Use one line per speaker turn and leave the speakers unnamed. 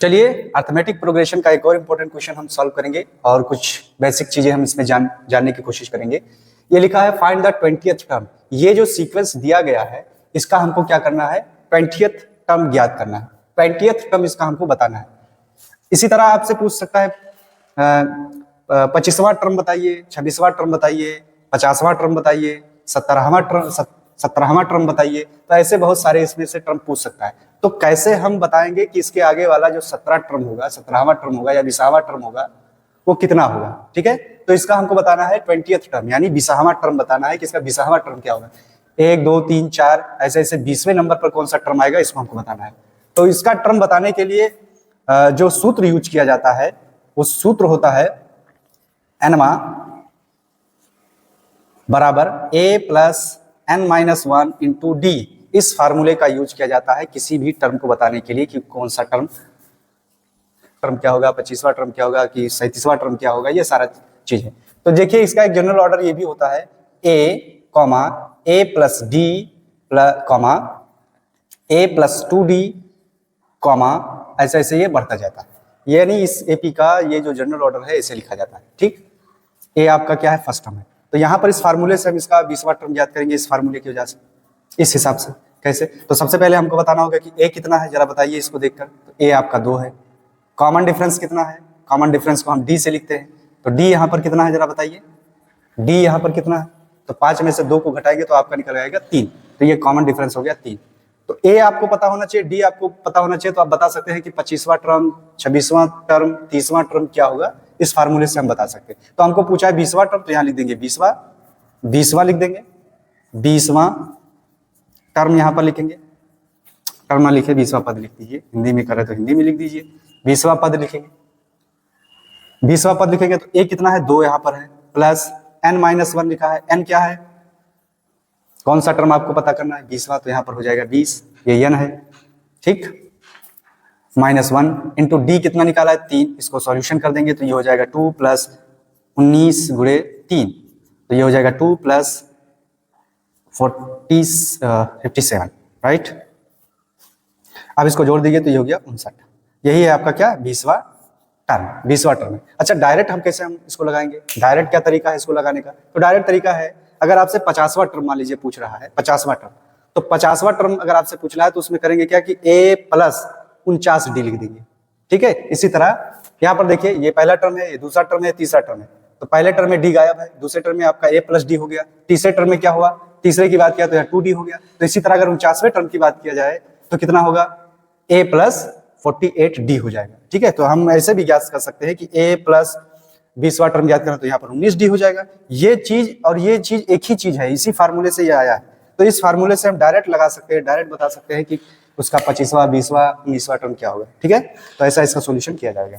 चलिए arithmetic progression का एक और इम्पोर्टेंट क्वेश्चन हम सॉल्व करेंगे और कुछ बेसिक चीजें हम इसमें जानने की कोशिश करेंगे। ये लिखा है फाइंड द 20th टर्म। ये जो सीक्वेंस दिया गया है इसका हमको क्या करना है, 20th टर्म ज्ञात करना है। 20th टर्म इसका हमको बताना है। इसी तरह आपसे पूछ सकता है 25वां टर्म बताइए, 26वां टर्म बताइए, 50वां टर्म बताइए, 17वां टर्म बताइए। तो ऐसे बहुत सारे इसमें से टर्म पूछ सकता है। तो कैसे हम बताएंगे कि इसके आगे वाला जो 17 टर्म होगा, 17वां टर्म होगा या 20वां टर्म होगा वो कितना होगा। ठीक है, तो इसका हमको बताना है 20th टर्म यानी 20वां टर्म बताना है कि इसका 20वां टर्म क्या होगा। 1 2 3 4 ऐसे ऐसे 20वें नंबर पर कौन सा टर्म आएगा इसको हमको बताना है। तो इसका टर्म बताने के लिए जो सूत्र यूज किया जाता है वो सूत्र होता है एनमा बराबर a plus n-1 into D. इस फार्मूले का यूज किया जाता है किसी भी टर्म को बताने के लिए कि कौन सा टर्म क्या होगा, 25वां टर्म क्या होगा कि 37वां टर्म क्या होगा, ये सारा चीज है। तो देखिए इसका एक जनरल ऑर्डर ये भी होता है a plus D comma a plus 2d comma ऐसे ऐसे ये बढ़ता जाता है। यानी इस एपी का ये जो जनरल ऑर्डर है इसे लिखा जाता है। ठीक, ए आपका क्या है, फर्स्ट टर्म है। तो यहाँ पर इस फार्मूले से हम इसका 20वां टर्म याद करेंगे, इस फार्मूले की वजह से, इस हिसाब से। कैसे, तो सबसे पहले हमको बताना होगा कि ए कितना है, जरा बताइए इसको देखकर। तो ए आपका 2 है। कॉमन डिफरेंस कितना है, कॉमन डिफरेंस को हम डी से लिखते हैं। तो डी यहाँ पर कितना है जरा बताइए, डी यहाँ पर कितना है। तो 5 में से 2 को घटाएंगे तो आपका निकल आएगा 3। तो ये कॉमन डिफरेंस हो गया 3। तो ए आपको पता होना चाहिए, डी आपको पता होना चाहिए। तो आप बता सकते हैं कि 25वां टर्म, 26वां टर्म, 30वां टर्म क्या होगा, इस फार्मूले से हम बता सकते हैं। तो हमको पूछा है 20वां टर्म, तो यहाँ लिख देंगे 20वां लिख देंगे। 20वां टर्म यहाँ पर लिखेंगे, टर्म ना लिखे 20वां पद लिख दीजिए। हिंदी में करे तो हिंदी में लिख दीजिए, 20वां पद लिखेंगे। 20वां पद लिखेंगे तो ए कितना है, 2 यहाँ पर है, प्लस n-1 लिखा है। n क्या है, कौन सा टर्म आपको पता करना है, 20वां। तो यहाँ पर हो जाएगा 20, ये n है। ठीक, -1 इंटू डी कितना निकाला है, 3। इसको सॉल्यूशन कर देंगे तो ये हो जाएगा 2 प्लस 19 गुणे 3। तो ये हो जाएगा 2 प्लस 57, राइट। अब इसको जोड़ दीजिए तो ये हो गया 59। यही है आपका क्या, 20वां टर्म है। अच्छा, डायरेक्ट हम कैसे हम इसको लगाएंगे, डायरेक्ट क्या तरीका है इसको लगाने का। तो डायरेक्ट तरीका है, अगर आपसे 50वां टर्म मान लीजिए पूछ रहा है, 50वां टर्म, तो 50वां टर्म अगर आपसे पूछ रहा है तो उसमें करेंगे क्या कि a प्लस 49d लिख देंगे। ठीक है, इसी तरह यहाँ पर देखिए ये पहला टर्म है, ये दूसरा टर्म है, तीसरा टर्म है। तो पहले टर्म में d गायब है, दूसरे टर्म में आपका a प्लस d हो गया, तीसरे टर्म में क्या हुआ, तीसरे की बात किया तो यहाँ 2d हो गया। तो इसी तरह अगर 49वें टर्म की बात किया जाए तो कितना होगा, a प्लस 48d हो जाएगा। ठीक है, तो हम ऐसे भी ज्ञात कर सकते हैं कि a प्लस 20वां टर्म ज्ञात करें तो यहाँ पर 19d हो जाएगा। ये चीज और ये चीज एक ही चीज है, इसी फार्मूले से ये आया है। तो इस फार्मूले से हम डायरेक्ट लगा सकते हैं, डायरेक्ट बता सकते हैं कि उसका 25वां, 20वां, 19वां टर्म क्या होगा। ठीक है, तो ऐसा इसका सॉल्यूशन किया जाएगा।